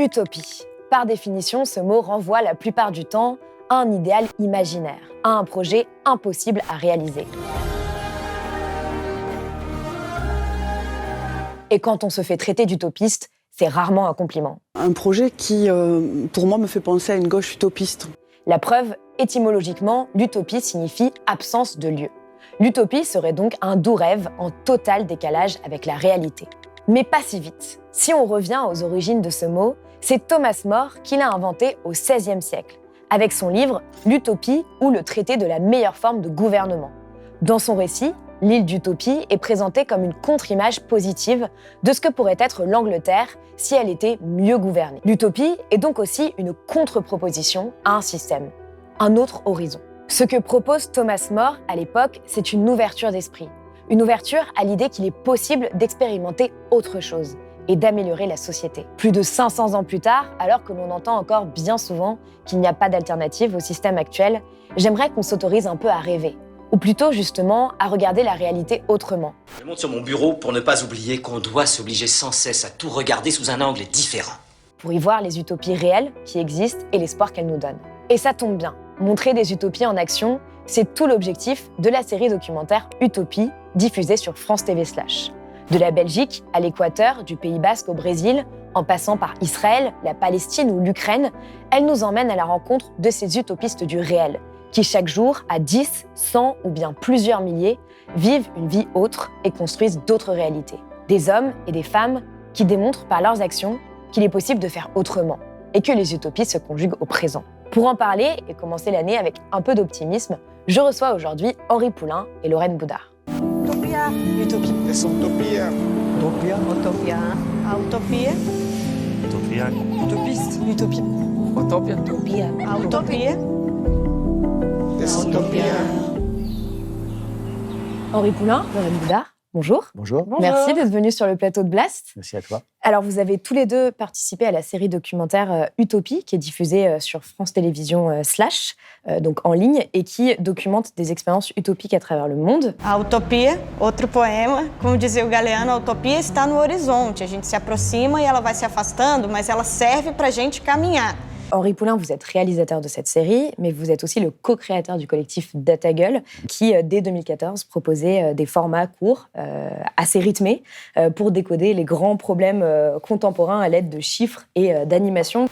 Utopie. Par définition, ce mot renvoie la plupart du temps à un idéal imaginaire, à un projet impossible à réaliser. Et quand on se fait traiter d'utopiste, c'est rarement un compliment. Un projet qui, pour moi, me fait penser à une gauche utopiste. La preuve, étymologiquement, l'utopie signifie absence de lieu. L'utopie serait donc un doux rêve en total décalage avec la réalité. Mais pas si vite. Si on revient aux origines de ce mot, c'est Thomas More qui l'a inventé au XVIe siècle, avec son livre « L'utopie » ou le traité de la meilleure forme de gouvernement. Dans son récit, l'île d'Utopie est présentée comme une contre-image positive de ce que pourrait être l'Angleterre si elle était mieux gouvernée. L'utopie est donc aussi une contre-proposition à un système, un autre horizon. Ce que propose Thomas More à l'époque, c'est une ouverture d'esprit. Une ouverture à l'idée qu'il est possible d'expérimenter autre chose et d'améliorer la société. Plus de 500 ans plus tard, alors que l'on entend encore bien souvent qu'il n'y a pas d'alternative au système actuel, j'aimerais qu'on s'autorise un peu à rêver. Ou plutôt, justement, à regarder la réalité autrement. Je monte sur mon bureau pour ne pas oublier qu'on doit s'obliger sans cesse à tout regarder sous un angle différent. Pour y voir les utopies réelles qui existent et l'espoir qu'elles nous donnent. Et ça tombe bien, montrer des utopies en action, c'est tout l'objectif de la série documentaire Utopie, diffusée sur France TV/. De la Belgique à l'Équateur, du Pays Basque au Brésil, en passant par Israël, la Palestine ou l'Ukraine, elle nous emmène à la rencontre de ces utopistes du réel, qui chaque jour, à 10, 100 ou bien plusieurs milliers, vivent une vie autre et construisent d'autres réalités. Des hommes et des femmes qui démontrent par leurs actions qu'il est possible de faire autrement et que les utopies se conjuguent au présent. Pour en parler et commencer l'année avec un peu d'optimisme, je reçois aujourd'hui Henri Poulain et Lorraine Boudard. Utopia. Utopie. Essa utopia. Utopia. Utopia. A utopia. Utopia. Utopiste. Utopie. Utopia. Utopia. A utopia. Essa utopia. Henri Poulain, Lorraine Boudard, bonjour. Bonjour. Merci d'être venu sur le plateau de Blast. Merci à toi. Alors, vous avez tous les deux participé à la série documentaire Utopie, qui est diffusée sur France Télévisions /, donc en ligne, et qui documente des expériences utopiques à travers le monde. A utopia, outro poema, como dizia o Galeano, a utopia está no horizonte. A gente se aproxima e ela vai se afastando, mas ela serve pra gente caminhar. Henri Poulain, vous êtes réalisateur de cette série, mais vous êtes aussi le co-créateur du collectif DataGueule, qui, dès 2014, proposait des formats courts, assez rythmés, pour décoder les grands problèmes contemporains à l'aide de chiffres et d'animations.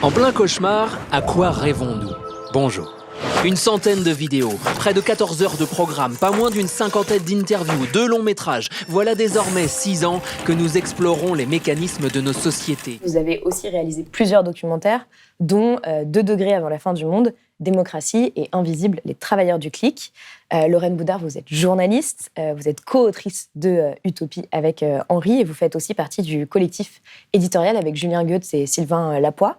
En plein cauchemar, à quoi rêvons-nous? Bonjour. Une centaine de vidéos, près de 14 heures de programme, pas moins d'une cinquantaine d'interviews, 2 longs métrages. Voilà désormais 6 ans que nous explorons les mécanismes de nos sociétés. Vous avez aussi réalisé plusieurs documentaires, dont 2 degrés avant la fin du monde, Démocratie et Invisible, les travailleurs du clic. Lorraine Boudard, vous êtes journaliste, vous êtes co-autrice de Utopie avec Henri et vous faites aussi partie du collectif éditorial avec Julien Goetz et Sylvain Lapoix.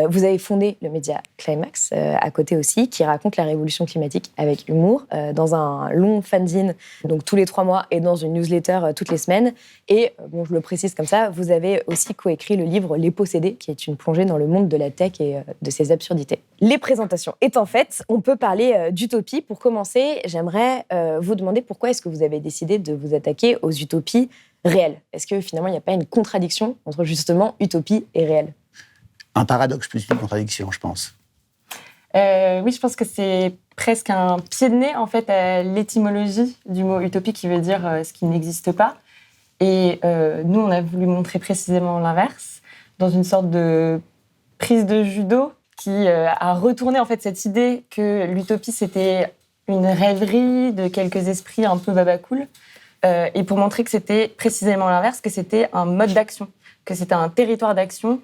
Vous avez fondé le média Climax à côté aussi, qui raconte la révolution climatique avec humour, dans un long fanzine, donc tous les 3 mois, et dans une newsletter toutes les semaines. Et, bon, je le précise comme ça, vous avez aussi coécrit le livre Les possédés, qui est une plongée dans le monde de la tech et de ses absurdités. Les présentations étant faites, on peut parler d'utopie. Pour commencer, j'aimerais vous demander pourquoi est-ce que vous avez décidé de vous attaquer aux utopies réelles. Est-ce que finalement, il n'y a pas une contradiction entre justement utopie et réel? Un paradoxe plus qu'une contradiction, je pense. Oui, je pense que c'est presque un pied de nez en fait à l'étymologie du mot utopie qui veut dire ce qui n'existe pas. Et nous, on a voulu montrer précisément l'inverse, dans une sorte de prise de judo qui a retourné en fait cette idée que l'utopie c'était une rêverie de quelques esprits un peu babacool, et pour montrer que c'était précisément l'inverse, que c'était un mode d'action, que c'était un territoire d'action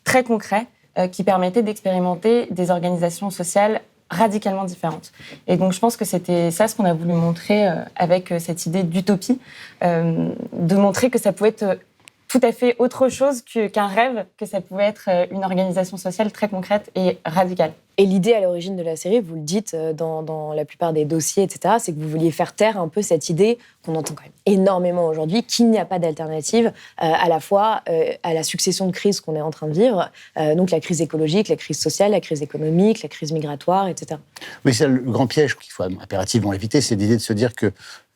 très concret qui permettait d'expérimenter des organisations sociales radicalement différentes. Et donc je pense que c'était ça ce qu'on a voulu montrer avec cette idée d'utopie, de montrer que ça pouvait être tout à fait autre chose qu'un rêve, que ça pouvait être une organisation sociale très concrète et radicale. Et l'idée à l'origine de la série, vous le dites dans la plupart des dossiers, etc., c'est que vous vouliez faire taire un peu cette idée qu'on entend quand même énormément aujourd'hui, qu'il n'y a pas d'alternative à la fois à la succession de crises qu'on est en train de vivre, donc la crise écologique, la crise sociale, la crise économique, la crise migratoire, etc. Oui, c'est le grand piège qu'il faut impérativement éviter, c'est l'idée de se dire que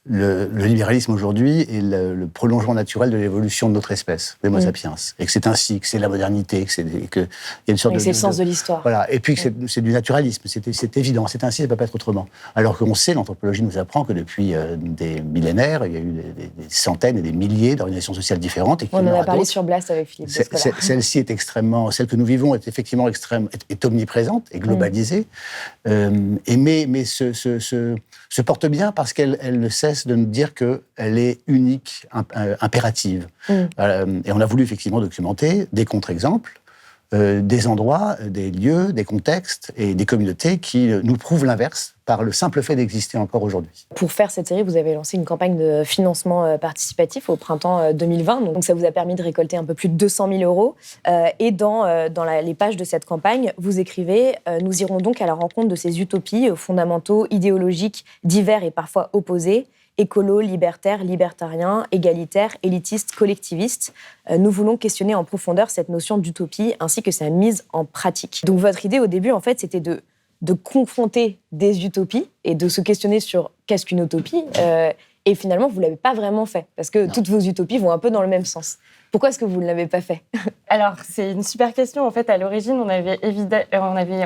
le libéralisme aujourd'hui est le prolongement naturel de l'évolution de notre espèce, l'Homo sapiens, et que c'est ainsi, que c'est la modernité, que il y a une sorte c'est le sens de l'histoire. Voilà, et puis que c'est du naturalisme, c'est évident, c'est ainsi, ça ne peut pas être autrement. Alors qu'on sait, l'anthropologie nous apprend que depuis des millénaires, il y a eu des centaines et des milliers d'organisations sociales différentes. Et On en a parlé sur Blast avec Philippe Descola. Celle-ci est extrêmement, celle que nous vivons est effectivement est omniprésente et globalisée, mais se porte bien parce qu'elle ne cesse de nous dire qu'elle est unique, impérative. Et on a voulu effectivement documenter des contre-exemples, des endroits, des lieux, des contextes et des communautés qui nous prouvent l'inverse par le simple fait d'exister encore aujourd'hui. Pour faire cette série, vous avez lancé une campagne de financement participatif au printemps 2020. Donc ça vous a permis de récolter un peu plus de 200 000 euros. Et dans les pages de cette campagne, vous écrivez « Nous irons donc à la rencontre de ces utopies aux fondamentaux idéologiques divers et parfois opposés, écolo, libertaire, libertarien, égalitaire, élitiste, collectiviste. Nous voulons questionner en profondeur cette notion d'utopie ainsi que sa mise en pratique. » Donc votre idée au début, en fait, c'était de confronter des utopies et de se questionner sur qu'est-ce qu'une utopie. Et finalement, vous ne l'avez pas vraiment fait, parce que toutes vos utopies vont un peu dans le même sens. Pourquoi est-ce que vous ne l'avez pas fait ? Alors, c'est une super question. En fait, à l'origine, on avait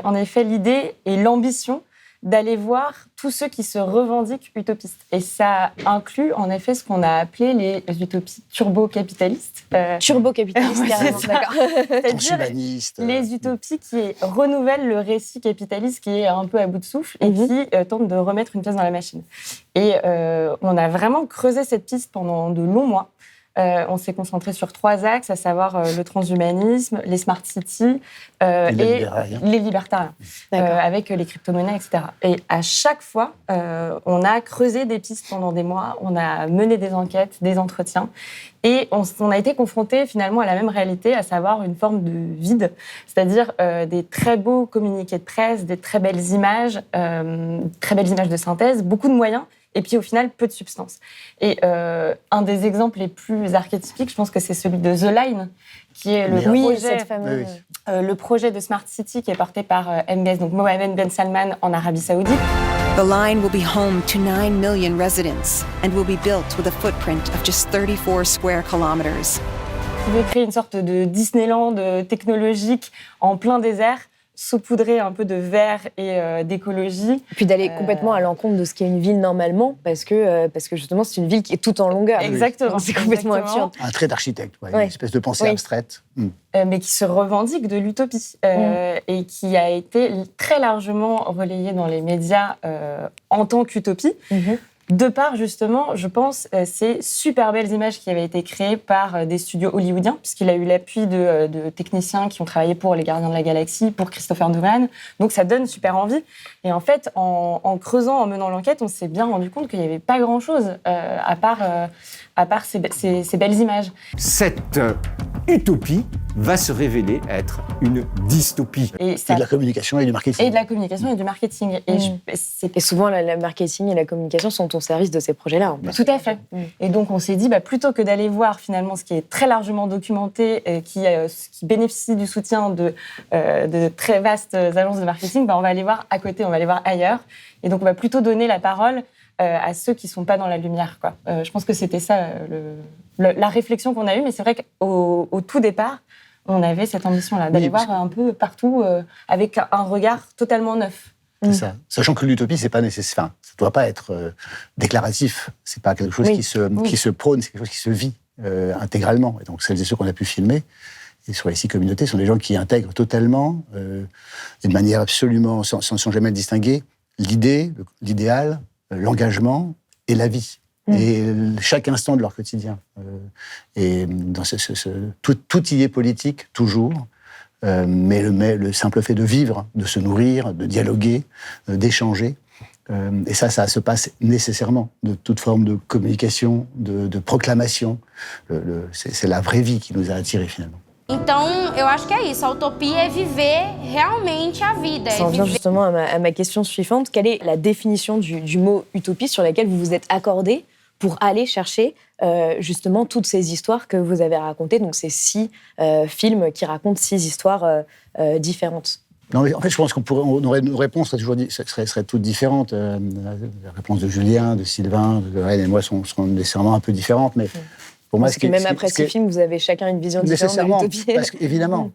en effet l'idée et l'ambition d'aller voir tous ceux qui se revendiquent utopistes. Et ça inclut, en effet, ce qu'on a appelé les utopies turbo-capitalistes. Turbo-capitalistes, carrément, d'accord. C'est-à-dire les utopies qui renouvellent le récit capitaliste qui est un peu à bout de souffle et qui tentent de remettre une pièce dans la machine. Et on a vraiment creusé cette piste pendant de longs mois. On s'est concentré sur 3 axes, à savoir le transhumanisme, les smart cities et les libertariens, avec les crypto-monnaies, etc. Et à chaque fois, on a creusé des pistes pendant des mois, on a mené des enquêtes, des entretiens, et on a été confrontés finalement à la même réalité, à savoir une forme de vide, c'est-à-dire des très beaux communiqués de presse, des très belles images de synthèse, beaucoup de moyens, et puis au final, peu de substance. Et un des exemples les plus archétypiques, je pense que c'est celui de The Line, qui est le projet de Smart City qui est porté par MBS, donc Mohammed Ben Salman en Arabie Saoudite. The line will be home to 9 million residents and will be built with a footprint of just 34 square kilometers. Vous pouvez créer une sorte de Disneyland technologique en plein désert, saupoudrer un peu de vert et d'écologie. Et puis d'aller complètement à l'encontre de ce qu'est une ville normalement, parce que justement, c'est une ville qui est toute en longueur. Exactement. C'est complètement absurde. Un trait d'architecte, une espèce de pensée abstraite. Mais qui se revendique de l'utopie et qui a été très largement relayée dans les médias en tant qu'utopie. De par, justement, je pense, ces super belles images qui avaient été créées par des studios hollywoodiens, puisqu'il a eu l'appui de techniciens qui ont travaillé pour Les Gardiens de la Galaxie, pour Christopher Nolan. Donc ça donne super envie. Et en fait, en creusant, en menant l'enquête, on s'est bien rendu compte qu'il n'y avait pas grand-chose à part ces belles images. Cette utopie va se révéler être une dystopie. Et de la communication et du marketing. Et de la communication et du marketing. Et souvent, le marketing et la communication sont au service de ces projets-là. Tout à fait. Et donc, on s'est dit, plutôt que d'aller voir finalement ce qui est très largement documenté, qui bénéficie du soutien de très vastes agences de marketing, on va aller voir à côté, on va aller voir ailleurs. Et donc, on va plutôt donner la parole à ceux qui ne sont pas dans la lumière. Je pense que c'était ça la réflexion qu'on a eue. Mais c'est vrai qu'au tout départ, on avait cette ambition-là, d'aller voir un peu partout avec un regard totalement neuf. C'est ça. Sachant que l'utopie, c'est pas nécessaire. Enfin, ça ne doit pas être déclaratif. C'est pas quelque chose qui se prône, c'est quelque chose qui se vit intégralement. Et donc, celles et ceux qu'on a pu filmer, et sur les 6 communautés, sont des gens qui intègrent totalement, d'une manière absolument, sans jamais le distinguer, l'idée, l'idéal, l'engagement et la vie. Et chaque instant de leur quotidien. Et dans tout y est politique, toujours. Mais le simple fait de vivre, de se nourrir, de dialoguer, d'échanger, et ça se passe nécessairement de toute forme de communication, de proclamation. C'est la vraie vie qui nous a attirés finalement. Então, eu acho que é isso. A utopia é viver realmente a vida. Ça en vient justement à ma question suivante. Quelle est la définition du mot utopie sur laquelle vous vous êtes accordé pour aller chercher justement toutes ces histoires que vous avez racontées, donc ces 6 films qui racontent 6 histoires différentes? Non, mais en fait, je pense nos réponses seraient toutes différentes. La réponse de Julien, de Sylvain, de Rennes et moi sont nécessairement un peu différentes, mais pour moi, parce que même après ce film, vous avez chacun une vision différente de l'utopie. Évidemment.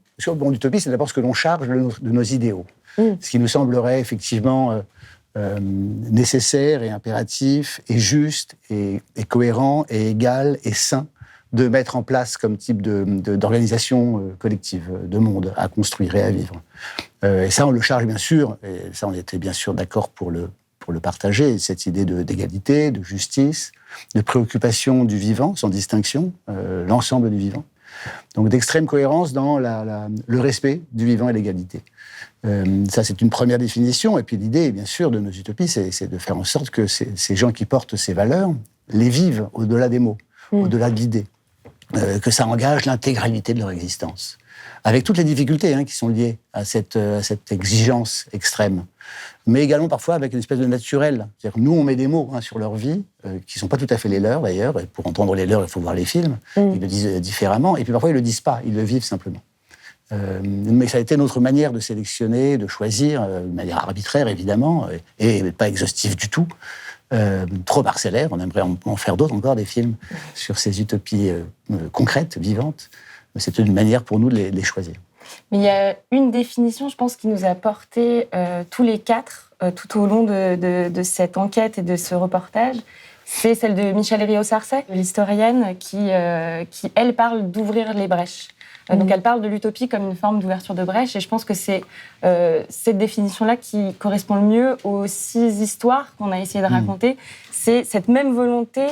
L'utopie, c'est d'abord ce que l'on charge de nos idéaux. Ce qui nous semblerait effectivement nécessaire et impératif et juste et cohérent et égal et sain de mettre en place comme type d'organisation collective, de monde à construire et à vivre. Et ça, on le charge bien sûr, et ça, on était bien sûr d'accord pour le partager, cette idée d'égalité, de justice, de préoccupation du vivant, sans distinction, l'ensemble du vivant. Donc d'extrême cohérence dans le respect du vivant et l'égalité. Ça, c'est une première définition. Et puis l'idée, bien sûr, de nos utopies, c'est de faire en sorte que ces gens qui portent ces valeurs les vivent au-delà des mots, au-delà de l'idée. Que ça engage l'intégralité de leur existence. Avec toutes les difficultés qui sont liées à cette exigence extrême. Mais également parfois avec une espèce de naturel. C'est-à-dire que nous, on met des mots sur leur vie, qui ne sont pas tout à fait les leurs d'ailleurs. Et pour entendre les leurs, il faut voir les films. Ils le disent différemment. Et puis parfois, ils ne le disent pas, ils le vivent simplement. Mais ça a été notre manière de sélectionner, de choisir, de manière arbitraire évidemment, et pas exhaustive du tout. Trop parcellaire, on aimerait en faire d'autres encore, des films sur ces utopies concrètes, vivantes. Mais c'est une manière pour nous de les choisir. Mais il y a une définition, je pense, qui nous a porté tous les quatre tout au long de cette enquête et de ce reportage. C'est celle de Michèle Rios-Arcet, l'historienne, qui, elle, parle d'ouvrir les brèches. Donc elle parle de l'utopie comme une forme d'ouverture de brèche, et je pense que c'est cette définition-là qui correspond le mieux aux 6 histoires qu'on a essayé de raconter. C'est cette même volonté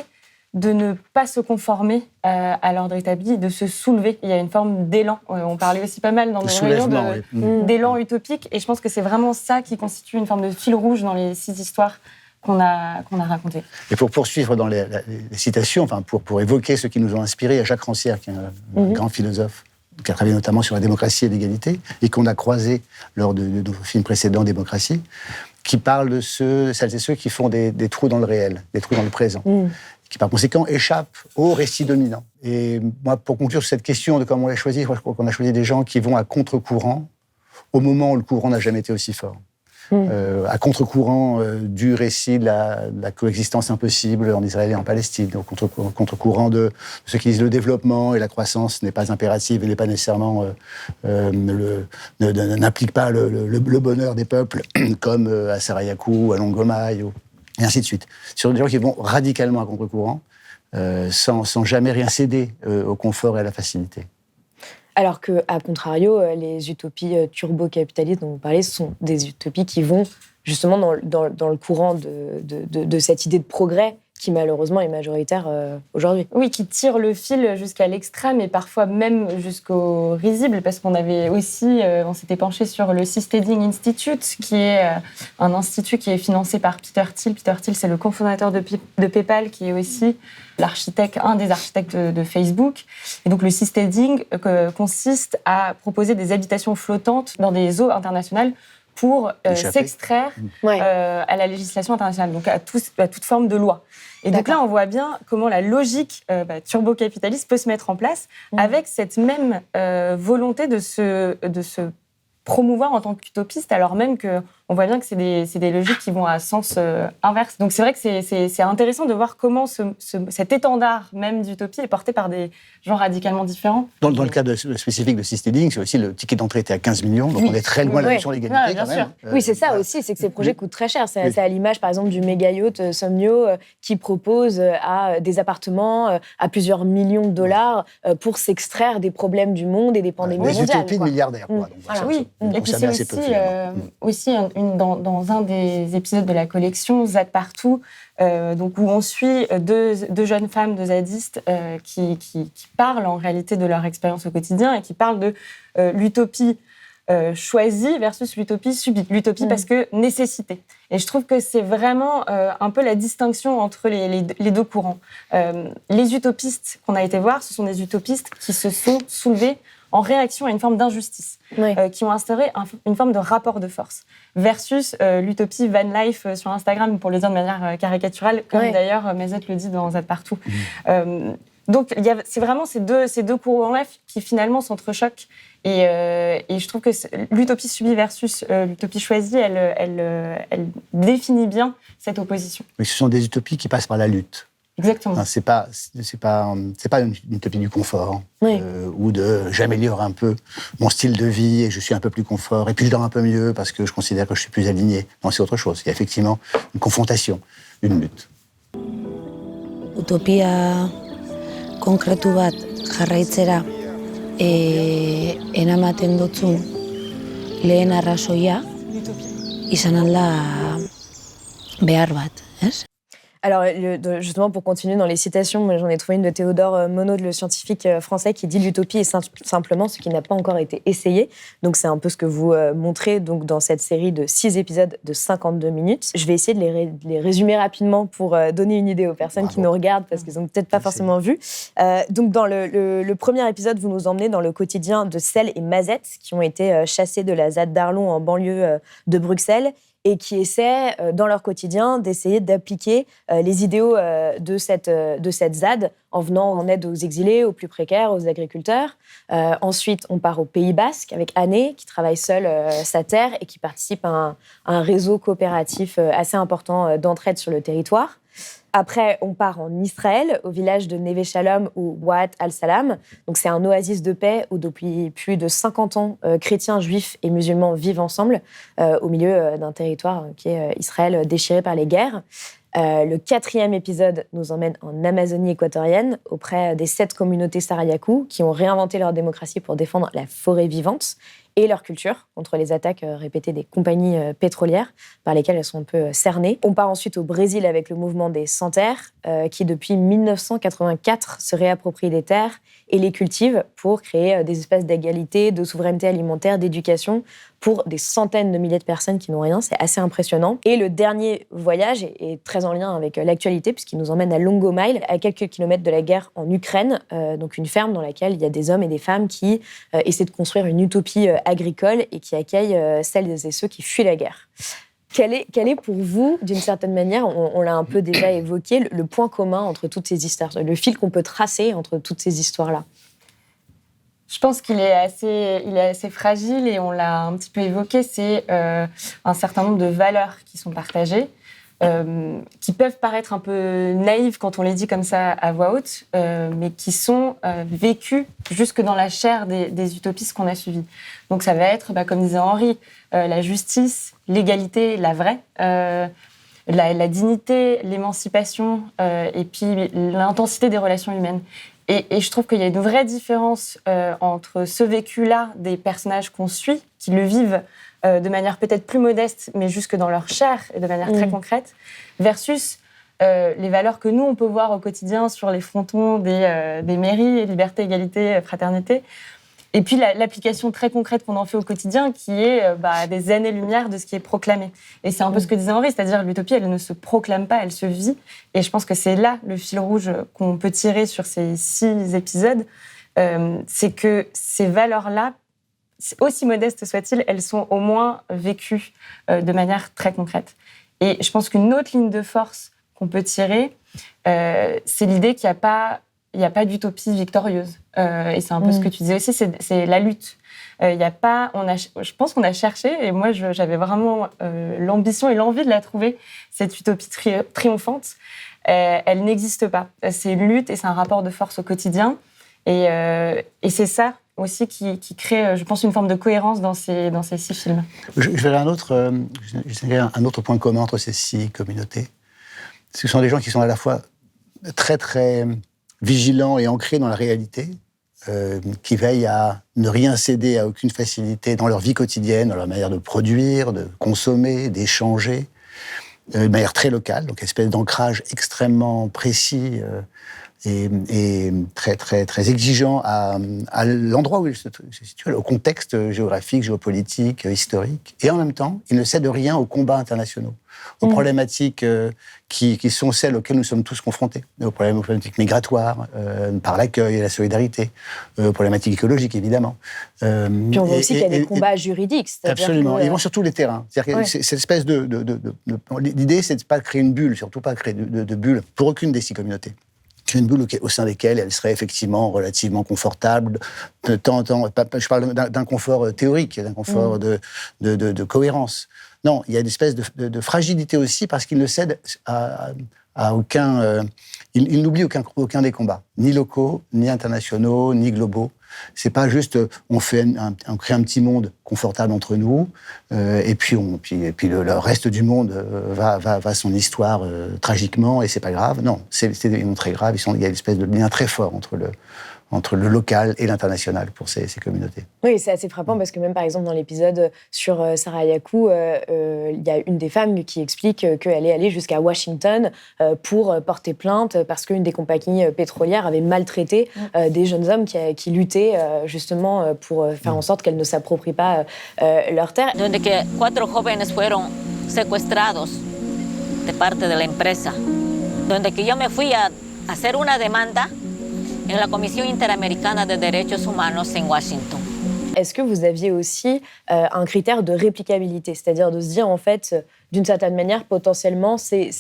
de ne pas se conformer à l'ordre établi, de se soulever. Il y a une forme d'élan. On parlait aussi pas mal dans nos réunions d'élan utopique, et je pense que c'est vraiment ça qui constitue une forme de fil rouge dans les 6 histoires qu'on a racontées. Et pour poursuivre dans les citations, enfin pour évoquer ceux qui nous ont inspirés, il y a Jacques Rancière, qui est un grand philosophe, qui a travaillé notamment sur la démocratie et l'égalité, et qu'on a croisé lors de nos films précédents, Démocratie, qui parle de celles et ceux qui font des trous dans le réel, des trous dans le présent, qui par conséquent échappent au récit dominant. Et moi, pour conclure sur cette question de comment on l'a choisi, je crois qu'on a choisi des gens qui vont à contre-courant, au moment où le courant n'a jamais été aussi fort. À contre-courant du récit de la coexistence impossible en Israël et en Palestine, au contre-courant de ceux qui disent le développement et la croissance n'est pas impérative et n'est pas nécessairement n'implique pas le bonheur des peuples, comme à Sarayaku, à Longomai, et ainsi de suite. Sur des gens qui vont radicalement à contre-courant, sans jamais rien céder au confort et à la facilité. Alors qu'à contrario, les utopies turbo-capitalistes dont vous parlez sont des utopies qui vont justement dans le courant de cette idée de progrès qui malheureusement est majoritaire aujourd'hui. Oui, qui tire le fil jusqu'à l'extrême et parfois même jusqu'au risible, parce qu'on avait aussi, on s'était penché sur le Seasteading Institute, qui est un institut qui est financé par Peter Thiel. Peter Thiel, c'est le cofondateur de PayPal, qui est aussi un des architectes de Facebook. Et donc le Seasteading consiste à proposer des habitations flottantes dans des eaux internationales pour s'extraire à la législation internationale, donc à toute forme de loi. Et donc là, on voit bien comment la logique turbo-capitaliste peut se mettre en place avec cette même volonté de se promouvoir en tant qu'utopiste, alors même qu'on voit bien que c'est des logiques qui vont à sens inverse. Donc c'est vrai que c'est intéressant de voir comment cet étendard même d'utopie est porté par des gens radicalement différents. Dans le cas spécifique de Seasteading, c'est aussi le ticket d'entrée était à 15 millions, donc on est très loin de la notion de l'égalité quand même. Oui, c'est ça aussi, c'est que ces projets coûtent très cher. C'est à l'image, par exemple, du méga-yacht Somnio qui propose à des appartements à plusieurs millions de dollars pour s'extraire des problèmes du monde et des pandémies mondiales. Des utopies de milliardaires. Oui, et puis c'est aussi dans un des épisodes de la collection, Zad Partout, donc où on suit deux jeunes femmes, 2 zadistes, qui parlent en réalité de leur expérience au quotidien et qui parlent de l'utopie choisie versus l'utopie subie. L'utopie parce que nécessité. Et je trouve que c'est vraiment un peu la distinction entre les deux courants. Les utopistes qu'on a été voir, ce sont des utopistes qui se sont soulevés en réaction à une forme d'injustice, qui ont instauré une forme de rapport de force, versus l'utopie van life sur Instagram, pour le dire de manière caricaturale, comme d'ailleurs Mazet le dit dans Zad Partout. Donc, c'est vraiment ces deux courants-là qui finalement s'entrechoquent. Et je trouve que l'utopie subie versus l'utopie choisie, elle définit bien cette opposition. Mais ce sont des utopies qui passent par la lutte. Exactement. C'est pas une utopie du confort, ou de j'améliore un peu mon style de vie et je suis un peu plus confort, et puis je dors un peu mieux parce que je considère que je suis plus aligné. Non, c'est autre chose. Il y a effectivement une confrontation, une lutte. Utopia konkretu bat jarraitzera enamaten dutzun lehen arrazoia izan alda behar bat, ez? Alors, justement, pour continuer dans les citations, j'en ai trouvé une de Théodore Monod, le scientifique français, qui dit « L'utopie est simplement ce qui n'a pas encore été essayé ». Donc, c'est un peu ce que vous montrez donc, dans cette série de 6 épisodes de 52 minutes. Je vais essayer de les résumer rapidement pour donner une idée aux personnes qui nous regardent, parce qu'ils n'ont peut-être pas forcément vu. Donc, dans le premier épisode, vous nous emmenez dans le quotidien de Celle et Mazette, qui ont été chassés de la ZAD d'Arlon en banlieue de Bruxelles, et qui essaient, dans leur quotidien, d'essayer d'appliquer les idéaux de cette ZAD en venant en aide aux exilés, aux plus précaires, aux agriculteurs. Ensuite, on part au Pays Basque avec Anne, qui travaille seule sa terre et qui participe à un réseau coopératif assez important d'entraide sur le territoire. Après, on part en Israël, au village de Neve Shalom ou Waat al-Salam. Donc, c'est un oasis de paix où, depuis plus de 50 ans, chrétiens, juifs et musulmans vivent ensemble au milieu d'un territoire qui est Israël déchiré par les guerres. Le 4e épisode nous emmène en Amazonie équatorienne, auprès des 7 communautés Sarayaku qui ont réinventé leur démocratie pour défendre la forêt vivante et leur culture contre les attaques répétées des compagnies pétrolières par lesquelles elles sont un peu cernées. On part ensuite au Brésil avec le mouvement des Sans-Terre qui, depuis 1984, se réapproprie les terres et les cultive pour créer des espaces d'égalité, de souveraineté alimentaire, d'éducation pour des centaines de milliers de personnes qui n'ont rien. C'est assez impressionnant. Et le dernier voyage est très en lien avec l'actualité puisqu'il nous emmène à Longomile, à quelques kilomètres de la guerre en Ukraine, donc une ferme dans laquelle il y a des hommes et des femmes qui essaient de construire une utopie agricole et qui accueillent celles et ceux qui fuient la guerre. Quel est pour vous, d'une certaine manière, on l'a un peu déjà évoqué, le point commun entre toutes ces histoires, le fil qu'on peut tracer entre toutes ces histoires-là? Je pense qu'il est assez fragile et on l'a un petit peu évoqué, c'est un certain nombre de valeurs qui sont partagées, qui peuvent paraître un peu naïves quand on les dit comme ça à voix haute, mais qui sont vécues jusque dans la chair des utopistes qu'on a suivis. Donc ça va être, comme disait Henri, la justice, l'égalité, la vraie, la dignité, l'émancipation et puis l'intensité des relations humaines. Et je trouve qu'il y a une vraie différence entre ce vécu-là des personnages qu'on suit, qui le vivent de manière peut-être plus modeste, mais jusque dans leur chair et de manière très concrète, versus les valeurs que nous, on peut voir au quotidien sur les frontons des mairies, liberté, égalité, fraternité. Et puis l'application très concrète qu'on en fait au quotidien, qui est des années-lumière de ce qui est proclamé. Et c'est un peu ce que disait Henri, c'est-à-dire l'utopie, elle ne se proclame pas, elle se vit. Et je pense que c'est là le fil rouge qu'on peut tirer sur ces 6 épisodes, c'est que ces valeurs-là, aussi modestes soient-ils, elles sont au moins vécues de manière très concrète. Et je pense qu'une autre ligne de force qu'on peut tirer, c'est l'idée qu'il n'y a pas d'utopie victorieuse. Et c'est un peu ce que tu disais aussi, c'est la lutte. Je pense qu'on a cherché, et moi j'avais vraiment l'ambition et l'envie de la trouver, cette utopie triomphante. Elle n'existe pas. C'est une lutte et c'est un rapport de force au quotidien. Et c'est ça aussi qui crée, je pense, une forme de cohérence dans ces 6 films. Je verrais un autre point commun entre ces 6 communautés. Ce sont des gens qui sont à la fois très, très vigilants et ancrés dans la réalité, qui veillent à ne rien céder à aucune facilité dans leur vie quotidienne, dans leur manière de produire, de consommer, d'échanger, de manière très locale, donc une espèce d'ancrage extrêmement précis et très, très, très exigeant à l'endroit où ils se situent, au contexte géographique, géopolitique, historique. Et en même temps, ils ne cèdent rien aux combats internationaux, aux problématiques qui sont celles auxquelles nous sommes tous confrontés, aux problématiques migratoires, par l'accueil et la solidarité, aux problématiques écologiques, évidemment. Puis on voit aussi qu'il y a des combats juridiques. Absolument. Ils vont sur tous les terrains. C'est-à-dire que cette espèce l'idée, c'est de ne pas créer une bulle, surtout pas créer de bulle pour aucune des 6 communautés. une bulle au sein desquelles elle serait effectivement relativement confortable. De temps en temps, je parle d'un confort théorique, d'un confort de cohérence. Non, il y a une espèce de fragilité aussi parce qu'il ne cède à aucun... il n'oublie aucun des combats, ni locaux, ni internationaux, ni globaux. C'est pas juste on crée un petit monde confortable entre nous et puis le reste du monde va son histoire tragiquement et c'est pas grave. Non, c'est des mondes très graves. Il y a une espèce de lien très fort entre le local et l'international pour ces communautés. Oui, c'est assez frappant parce que même par exemple dans l'épisode sur Sarah Yakou, il y a une des femmes qui explique qu'elle est allée jusqu'à Washington pour porter plainte parce qu'une des compagnies pétrolières avait maltraité des jeunes hommes qui luttaient justement pour faire en sorte qu'elles ne s'approprient pas leurs terres. Donde que 4 jóvenes fueron secuestrados de parte de la empresa. Donde que yo me fui a hacer una demanda en la Comisión Interamericana de Derechos Humanos en Washington. Est-ce que vous aviez aussi un critère de réplicabilité, c'est-à-dire de se dire, en fait, d'une certaine manière, potentiellement, ces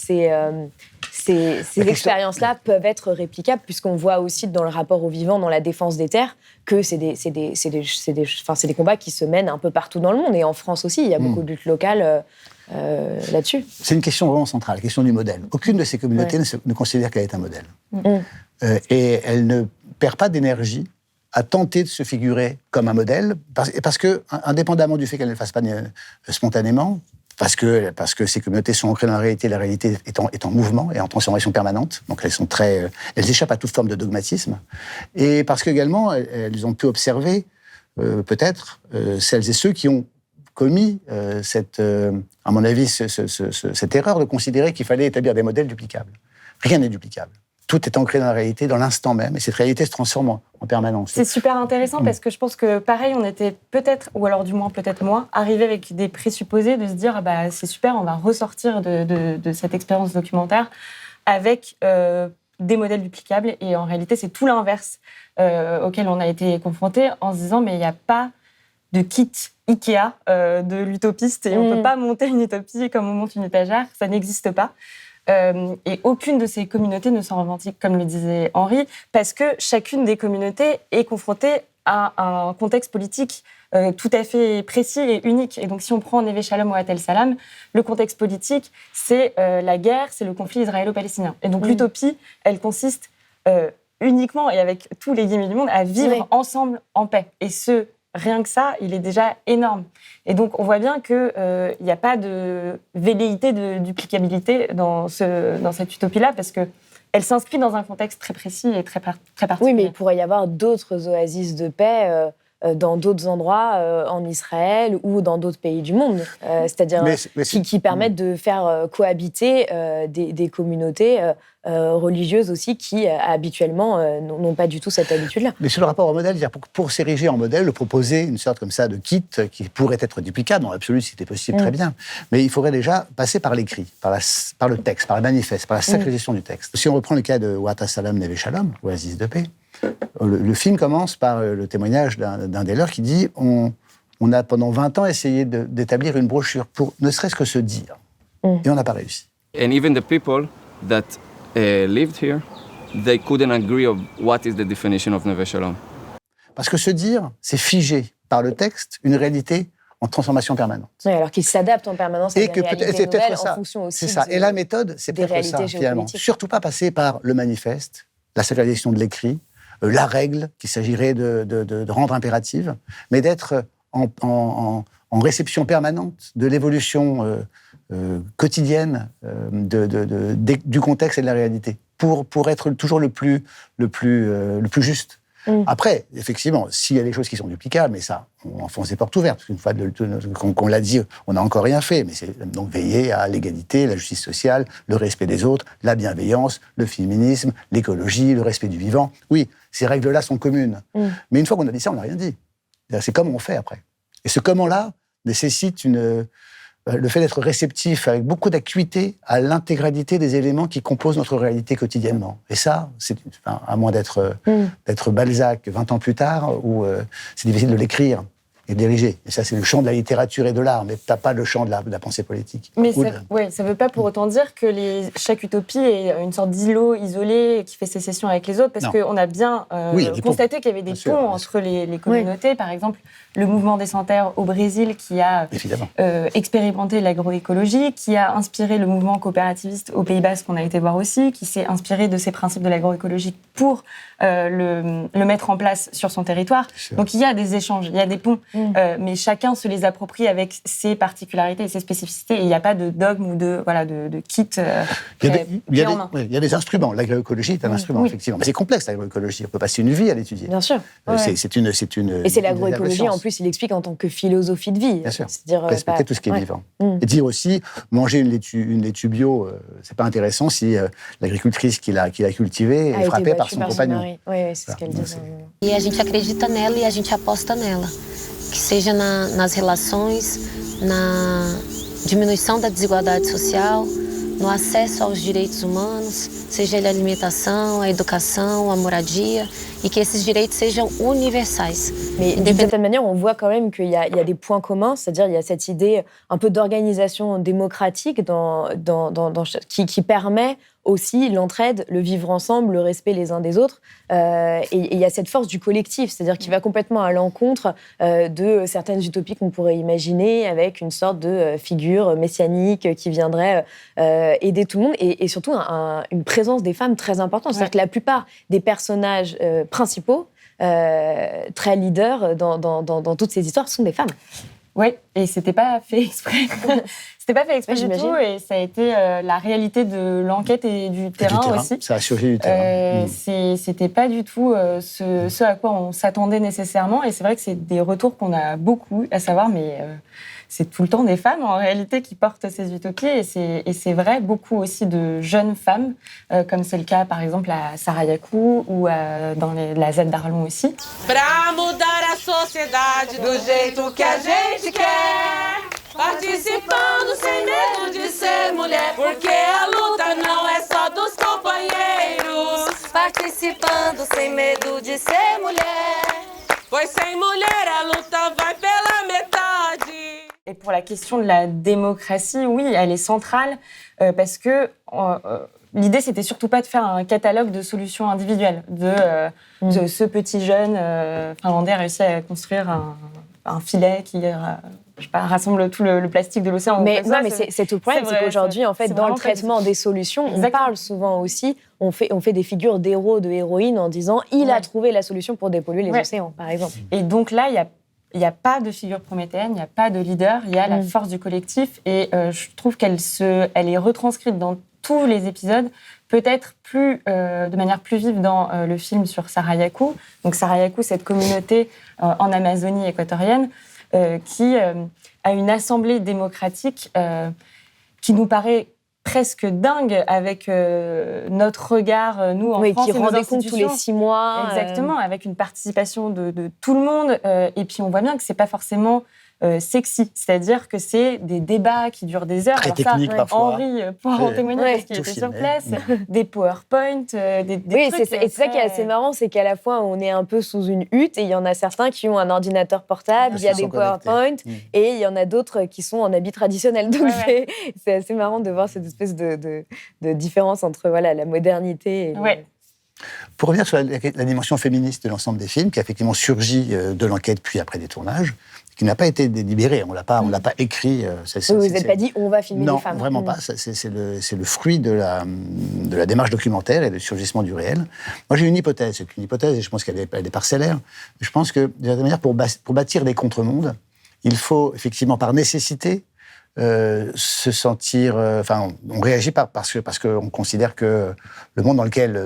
expériences-là peuvent être réplicables, puisqu'on voit aussi dans le rapport au vivant, dans la défense des terres, que c'est des combats qui se mènent un peu partout dans le monde, et en France aussi, il y a beaucoup de luttes locales là-dessus. C'est une question vraiment centrale, la question du modèle. Aucune de ces communautés ne considère qu'elle est un modèle. Et elle ne perd pas d'énergie à tenter de se figurer comme un modèle, parce que, indépendamment du fait qu'elle ne le fasse pas spontanément, parce que ces communautés sont ancrées dans la réalité est en mouvement et en transformation permanente, donc elles échappent à toute forme de dogmatisme, et parce qu'également, elles ont pu observer, peut-être, celles et ceux qui ont commis à mon avis, cette erreur de considérer qu'il fallait établir des modèles duplicables. Rien n'est duplicable. Tout est ancré dans la réalité, dans l'instant même, et cette réalité se transforme en permanence. C'est super intéressant parce que je pense que, pareil, on était peut-être, ou alors du moins peut-être moi, arrivés avec des présupposés de se dire bah, c'est super, on va ressortir de cette expérience documentaire avec des modèles duplicables, et en réalité, c'est tout l'inverse auquel on a été confrontés en se disant mais il n'y a pas de kit Ikea de l'utopiste, et on ne peut pas monter une utopie comme on monte une étagère, ça n'existe pas. Et aucune de ces communautés ne s'en revendique, comme le disait Henri, parce que chacune des communautés est confrontée à un contexte politique tout à fait précis et unique. Et donc, si on prend Neve Shalom ou At El Salam, le contexte politique, c'est la guerre, c'est le conflit israélo-palestinien. Et donc, l'utopie, elle consiste uniquement, et avec tous les guillemets du monde, à vivre ensemble en paix. Et rien que ça, il est déjà énorme. Et donc, on voit bien qu'il n'y a pas de velléité de duplicabilité dans cette utopie-là, parce qu'elle s'inscrit dans un contexte très précis et très particulier. Oui, mais il pourrait y avoir d'autres oasis de paix dans d'autres endroits en Israël ou dans d'autres pays du monde, c'est-à-dire qui permettent de faire cohabiter des communautés religieuses aussi qui habituellement n'ont pas du tout cette habitude-là. Mais sur le rapport au modèle, pour s'ériger en modèle, proposer une sorte comme ça de kit qui pourrait être duplicable, dans l'absolu si c'était possible, très bien. Mais il faudrait déjà passer par l'écrit, par le texte, par le manifeste, par la sacralisation du texte. Si on reprend le cas de Wat Salam Neve Shalom, Oasis de paix, le film commence par le témoignage d'un des leurs qui dit on a pendant 20 ans essayé d'établir une brochure pour ne serait-ce que se dire. Et on n'a pas réussi. And even the people that lived here, they couldn't agree on what is the definition of Neve Shalom. Parce que se dire, c'est figer par le texte une réalité en transformation permanente. Oui, alors qu'ils s'adaptent en permanence à des réalités nouvelles en fonction aussi. C'est ça. Et la méthode, c'est peut-être ça, finalement. Surtout pas passer par le manifeste, la sacralisation de l'écrit, la règle qu'il s'agirait de rendre impérative, mais d'être en réception permanente de l'évolution quotidienne du contexte et de la réalité, pour être toujours le plus juste. Après, effectivement, s'il y a des choses qui sont duplicables, mais ça, on enfonce des portes ouvertes. Une fois qu'on l'a dit, on n'a encore rien fait. Mais c'est donc veiller à l'égalité, la justice sociale, le respect des autres, la bienveillance, le féminisme, l'écologie, le respect du vivant. Oui, ces règles-là sont communes. Mais une fois qu'on a dit ça, on n'a rien dit. C'est comment on fait après. Et ce comment-là nécessite le fait d'être réceptif avec beaucoup d'acuité à l'intégralité des éléments qui composent notre réalité quotidiennement. Et ça, à moins d'être Balzac 20 ans plus tard, où c'est difficile de l'écrire. et dirigé. Et ça, c'est le champ de la littérature et de l'art, mais t'as pas le champ de la pensée politique. Mais ça veut pas pour autant dire que chaque utopie est une sorte d'îlot isolé qui fait sécession avec les autres, parce qu'on a bien constaté qu'il y avait des ponts entre les communautés. Par exemple, le mouvement des Sans-Terre au Brésil qui a expérimenté l'agroécologie, qui a inspiré le mouvement coopérativiste au Pays Basque qu'on a été voir aussi, qui s'est inspiré de ces principes de l'agroécologie pour le mettre en place sur son territoire. Donc il y a des échanges, il y a des ponts, mais chacun se les approprie avec ses particularités et ses spécificités. Et il n'y a pas de dogme ou de kit. Il y a des instruments. L'agroécologie est un instrument, effectivement. Mais c'est complexe, l'agroécologie. On peut passer une vie à l'étudier. Bien sûr. C'est une. Et c'est l'agroécologie, en plus, il explique en tant que philosophie de vie. Bien sûr. C'est-à-dire, respecter tout ce qui est vivant. Et dire aussi, manger une laitue bio, c'est pas intéressant si l'agricultrice qui l'a cultivée est frappée par son compagnon. Oui, c'est ce qu'elle dit. E a gente acredita nela e a gente aposta nela. Que seja nas relações, na diminuição da desigualdade social, no acesso aos direitos humanos, seja ele a alimentação, a educação, a moradia, et que ces direitos sejam universais. Mais d'une certaine manière, on voit quand même qu'il y a des points communs, c'est-à-dire il y a cette idée un peu d'organisation démocratique qui permet aussi l'entraide, le vivre ensemble, le respect les uns des autres. Et il y a cette force du collectif, c'est-à-dire qui va complètement à l'encontre de certaines utopies qu'on pourrait imaginer, avec une sorte de figure messianique qui viendrait aider tout le monde, et surtout une présence des femmes très importante. C'est-à-dire que la plupart des personnages principaux, très leaders dans toutes ces histoires, sont des femmes. Oui, et c'était pas fait exprès. C'était pas fait exprès du tout, et ça a été la réalité de l'enquête et du terrain aussi. Ça a surgi du terrain. C'était pas du tout ce à quoi on s'attendait nécessairement, et c'est vrai que c'est des retours qu'on a beaucoup, à savoir, mais c'est tout le temps des femmes en réalité qui portent ces utopies, et c'est vrai, beaucoup aussi de jeunes femmes, comme c'est le cas par exemple à Sarayaku ou dans la Z d'Arlon aussi. Pra mudar a sociedade do jeito que a gente quer, participando sem medo de ser mulher, porque a luta não é só dos companheiros. Participando sem medo de ser mulher, pois sem mulher a luta vai pela metade. Et pour la question de la démocratie, oui, elle est centrale, parce que l'idée, c'était surtout pas de faire un catalogue de solutions individuelles, de ce petit jeune finlandais a réussi à construire un filet qui rassemble tout le plastique de l'océan. Mais c'est tout le problème, c'est qu'aujourd'hui, en fait, dans le traitement des solutions, on parle souvent aussi, on fait des figures d'héros, de héroïnes en disant « il a trouvé la solution pour dépolluer les océans », par exemple. Et donc là, il n'y a pas de figure prométhéenne, il n'y a pas de leader, il y a la force du collectif, et je trouve qu'elle est retranscrite dans tous les épisodes, peut-être de manière plus vive dans le film sur Sarayaku. Donc Sarayaku, cette communauté en Amazonie équatorienne, qui a une assemblée démocratique qui nous paraît presque dingue avec notre regard, nous, en France, qui et nos rendait compte tous les 6 mois. Exactement, avec une participation de tout le monde. Et puis, on voit bien que c'est pas forcément sexy. C'est-à-dire que c'est des débats qui durent des heures. Très technique, parfois. Henri pourra en témoigner parce qu'il était sur place. Des PowerPoint, des oui, trucs. Et c'est ça qui est assez marrant, c'est qu'à la fois, on est un peu sous une hutte, et il y en a certains qui ont un ordinateur portable, il y a des PowerPoint, et il y en a d'autres qui sont en habit traditionnel. Donc c'est assez marrant de voir cette espèce de différence entre la modernité et... Pour revenir sur la dimension féministe de l'ensemble des films, qui a effectivement surgi de l'enquête puis après des tournages, qui n'a pas été délibéré, on l'a pas écrit. Vous n'êtes pas dit on va filmer des femmes. Non, vraiment pas. C'est le fruit de la démarche documentaire et du surgissement du réel. Moi, j'ai une hypothèse. C'est une hypothèse, et je pense qu'elle est parcellaire. Je pense que, de certaine manière, pour bâtir des contre-mondes, il faut effectivement, par nécessité, se sentir... on réagit parce qu'on considère que le monde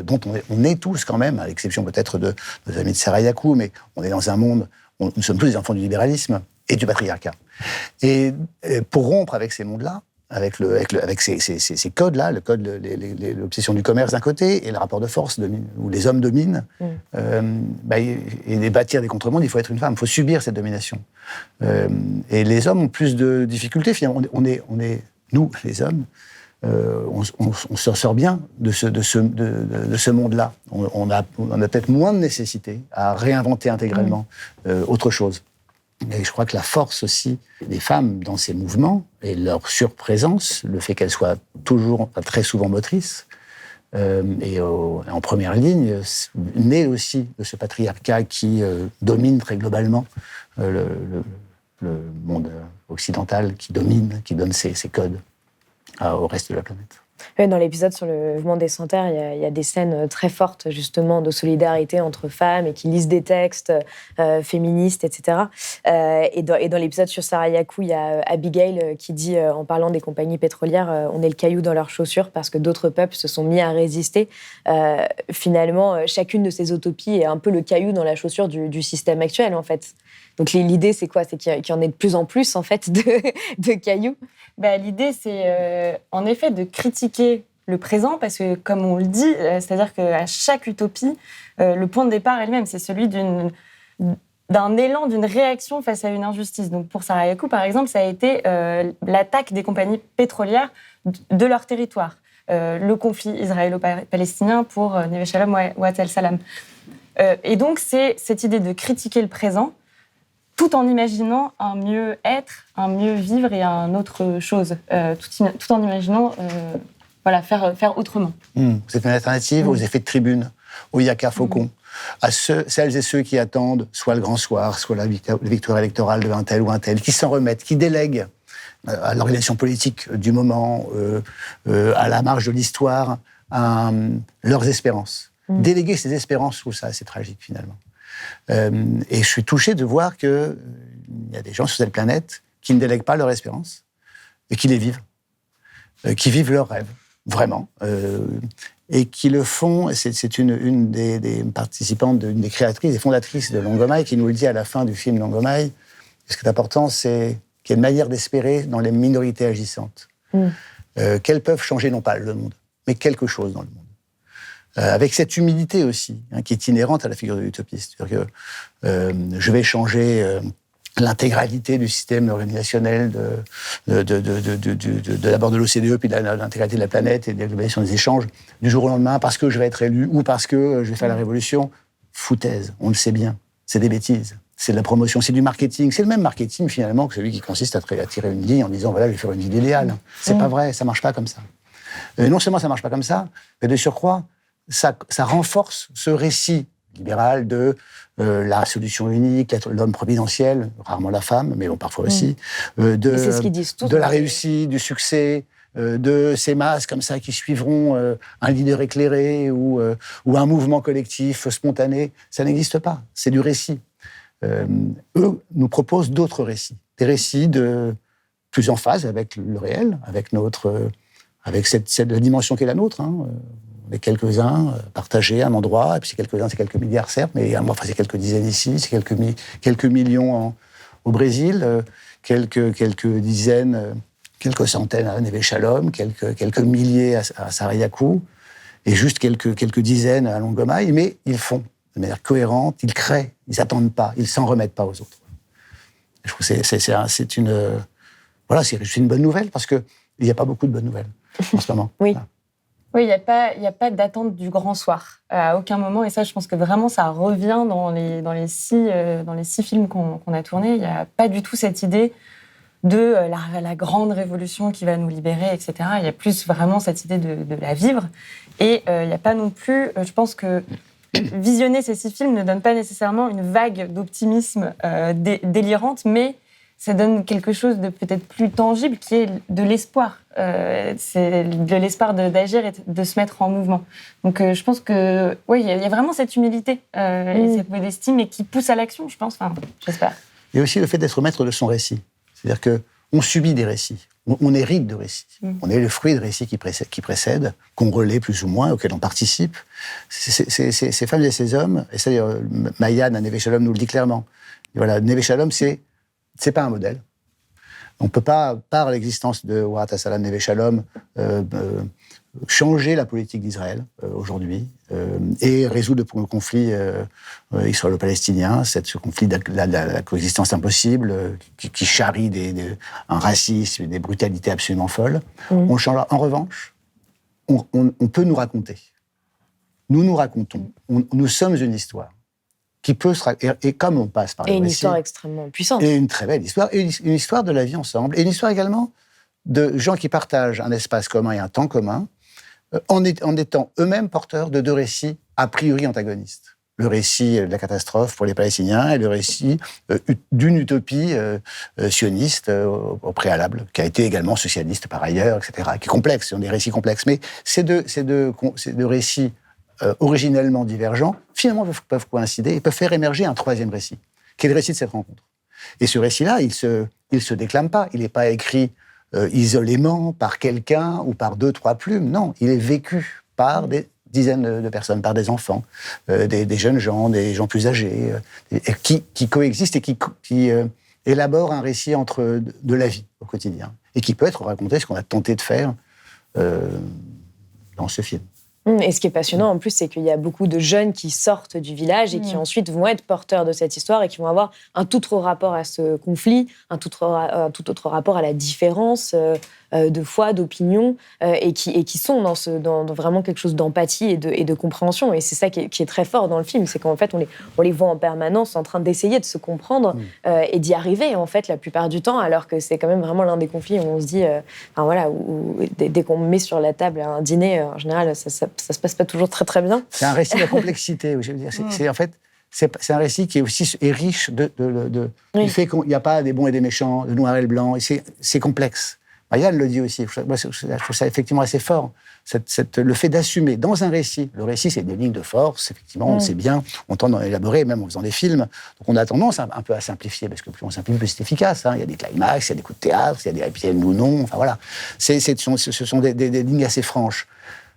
dont on est tous quand même, à l'exception peut-être de nos amis de Sarayaku, mais on est dans un monde... Nous sommes tous des enfants du libéralisme et du patriarcat. Et pour rompre avec ces mondes-là, avec ces codes-là, l'obsession du commerce d'un côté et le rapport de force où les hommes dominent, et bâtir des contre-mondes, il faut être une femme, il faut subir cette domination. Et les hommes ont plus de difficultés, finalement. Nous, les hommes, on se sort bien de ce monde-là. On a peut-être moins de nécessité à réinventer intégralement autre chose. Et je crois que la force aussi des femmes dans ces mouvements et leur surprésence, le fait qu'elles soient très souvent motrices et en première ligne, naît aussi de ce patriarcat qui domine très globalement le monde occidental, qui donne ses codes au reste de la planète. Dans l'épisode sur le mouvement des Sans-Terre, il y a des scènes très fortes, justement, de solidarité entre femmes et qui lisent des textes féministes, etc. Et dans l'épisode sur Sarayaku, il y a Abigail qui dit, en parlant des compagnies pétrolières, on est le caillou dans leurs chaussures parce que d'autres peuples se sont mis à résister. Finalement, chacune de ces utopies est un peu le caillou dans la chaussure du système actuel, en fait. Donc l'idée, c'est quoi? C'est qu'il y en ait de plus en plus, en fait, de cailloux. L'idée, c'est en effet de critiquer le présent, parce que, comme on le dit, c'est-à-dire qu'à chaque utopie, le point de départ est le même. C'est celui d'un élan, d'une réaction face à une injustice. Donc pour Sarayaku, par exemple, ça a été l'attaque des compagnies pétrolières de leur territoire. Le conflit israélo-palestinien pour Neve Shalom ou At El Salam. Et donc, c'est cette idée de critiquer le présent, tout en imaginant un mieux être, un mieux vivre et un autre chose, tout en imaginant faire autrement. C'est une alternative aux effets de tribune, aux yaka faucons, à celles et ceux qui attendent soit le grand soir, soit la victoire électorale de un tel ou un tel, qui s'en remettent, qui délèguent à l'organisation politique du moment, à la marge de l'histoire, leurs espérances. Déléguer ses espérances, je trouve ça assez tragique finalement. Et je suis touché de voir qu'il y a des gens sur cette planète qui ne délèguent pas leur espérance et qui les vivent, qui vivent leurs rêves, vraiment, et qui le font. C'est une des participantes, une des créatrices, des fondatrices de Longomai qui nous le dit à la fin du film Longomai. Ce qui est important, c'est qu'il y a une manière d'espérer dans les minorités agissantes, qu'elles peuvent changer non pas le monde, mais quelque chose dans le monde. Avec cette humilité aussi, qui est inhérente à la figure de l'utopiste. C'est-à-dire que je vais changer l'intégralité du système organisationnel d'abord de l'OCDE, puis de l'intégralité de la planète et de la globalisation des échanges du jour au lendemain parce que je vais être élu ou parce que je vais faire la révolution. Foutaise, on le sait bien. C'est des bêtises. C'est de la promotion, c'est du marketing. C'est le même marketing finalement que celui qui consiste à tirer une ligne en disant voilà, je vais faire une ville idéale. C'est pas vrai, ça marche pas comme ça. Non seulement ça marche pas comme ça, mais de surcroît, ça renforce ce récit libéral de la solution unique, l'homme providentiel, rarement la femme, mais bon, parfois aussi, c'est ce qu'ils disent tous, de la réussite, du succès, de ces masses comme ça qui suivront un leader éclairé ou un mouvement collectif spontané. Ça n'existe pas, c'est du récit. Eux nous proposent d'autres récits, des récits plus en phase avec le réel, avec cette dimension qui est la nôtre, les quelques-uns partagés à un endroit, et puis c'est quelques-uns, c'est quelques milliards certes, mais c'est quelques dizaines ici, c'est quelques millions au Brésil, quelques dizaines, quelques centaines à Neve Shalom, quelques milliers à Sarayaku, et juste quelques dizaines à Longomai, mais ils font de manière cohérente, ils créent, ils n'attendent pas, ils ne s'en remettent pas aux autres. Je trouve que c'est une bonne nouvelle, parce qu'il n'y a pas beaucoup de bonnes nouvelles en ce moment. Oui. Oui, il n'y a pas d'attente du grand soir à aucun moment. Et ça, je pense que vraiment, ça revient dans les 6 films qu'on a tournés. Il n'y a pas du tout cette idée de la grande révolution qui va nous libérer, etc. Il y a plus vraiment cette idée de la vivre. Et il n'y a pas non plus... je pense que visionner ces 6 films ne donne pas nécessairement une vague d'optimisme délirante, mais ça donne quelque chose de peut-être plus tangible, qui est de l'espoir. C'est de l'espoir d'agir et de se mettre en mouvement. Donc je pense que oui, il y a vraiment cette humilité et cette modestie, mais qui pousse à l'action, je pense. Enfin, j'espère. Et aussi le fait d'être maître de son récit. C'est-à-dire qu'on subit des récits, on hérite de récits. On est le fruit de récits qui précèdent, qu'on relaie plus ou moins, auxquels on participe. Ces femmes et ces hommes, et ça, Maïan à Neve Shalom nous le dit clairement. Et voilà, Neve Shalom, c'est pas un modèle. On ne peut pas, par l'existence de Warat Salam Neve Shalom, changer la politique d'Israël aujourd'hui et résoudre le conflit israélo-palestinien, ce conflit de la coexistence impossible qui charrie un racisme, des brutalités absolument folles. On le changera. En revanche, on peut nous raconter. Nous racontons. Nous sommes une histoire. qui peut et comme on passe par les une récits, histoire extrêmement puissante. et une très belle histoire, et une histoire de la vie ensemble, et une histoire également de gens qui partagent un espace commun et un temps commun, en étant eux-mêmes porteurs de deux récits a priori antagonistes. Le récit de la catastrophe pour les Palestiniens et le récit d'une utopie sioniste au préalable, qui a été également socialiste par ailleurs, etc., qui est complexe, ce sont des récits complexes. Mais ces deux récits originellement divergents, finalement, peuvent coïncider et peuvent faire émerger un troisième récit, qui est le récit de cette rencontre. Et ce récit-là, il se déclame pas, il n'est pas écrit isolément par quelqu'un ou par 2-3 plumes, non, il est vécu par des dizaines de personnes, par des enfants, des jeunes gens, des gens plus âgés, qui coexistent et qui élaborent un récit de la vie au quotidien, et qui peut être raconté, ce qu'on a tenté de faire dans ce film. Et ce qui est passionnant, en plus, c'est qu'il y a beaucoup de jeunes qui sortent du village et qui ensuite vont être porteurs de cette histoire et qui vont avoir un tout autre rapport à ce conflit, un tout autre rapport à la différence de foi, d'opinion, et qui sont dans vraiment quelque chose d'empathie et de compréhension. Et c'est ça qui est très fort dans le film, c'est qu'en fait, on les voit en permanence en train d'essayer de se comprendre et d'y arriver, en fait, la plupart du temps, alors que c'est quand même vraiment l'un des conflits où on se dit, dès qu'on met sur la table un dîner, en général, ça se passe pas toujours très très bien. C'est un récit de la complexité, je veux dire. C'est un récit qui est riche du fait qu'il n'y a pas des bons et des méchants, de noir et de blanc. Et c'est complexe. Yann le dit aussi. Moi, je trouve ça effectivement assez fort. Le fait d'assumer dans un récit. Le récit, c'est des lignes de force. Effectivement, on sait bien. On tente d'en élaborer, même en faisant des films. Donc, on a tendance un peu à simplifier, parce que plus on simplifie, plus c'est efficace. Il y a des climax, il y a des coups de théâtre, il y a des happy-end ou non. Enfin voilà. Ce sont des lignes assez franches.